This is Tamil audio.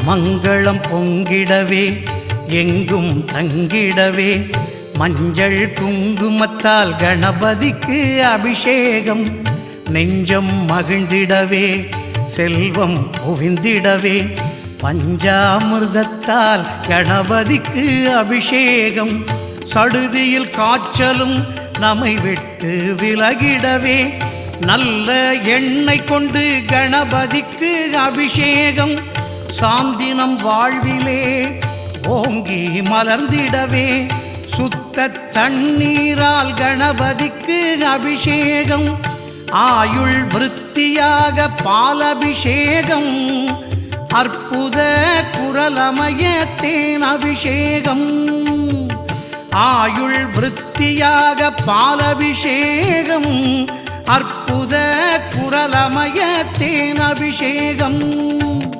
மங்களம் பொங்கிடவே எங்கும் தங்கிடவே மஞ்சள் குங்குமத்தால் கணபதிக்கு அபிஷேகம். நெஞ்சம் மகிழ்ந்திடவே செல்வம் குவிந்திடவே பஞ்சாமிர்தத்தால் கணபதிக்கு அபிஷேகம். சடுதியில் காய்ச்சலும் நம்மை விட்டு விலகிடவே நல்ல எண்ணெய் கொண்டு கணபதிக்கு அபிஷேகம். சாந்தினம் வாழ்விலே ஓங்கி மலர்ந்திடவே சுத்த தண்ணீரால் கணபதிக்கு அபிஷேகம். ஆயுள் விருத்தியாக பாலபிஷேகம். அற்புத குரலமய தேன் அபிஷேகம். ஆயுள் விருத்தியாக பாலபிஷேகம். அற்புத குரலமய தேன் அபிஷேகம்.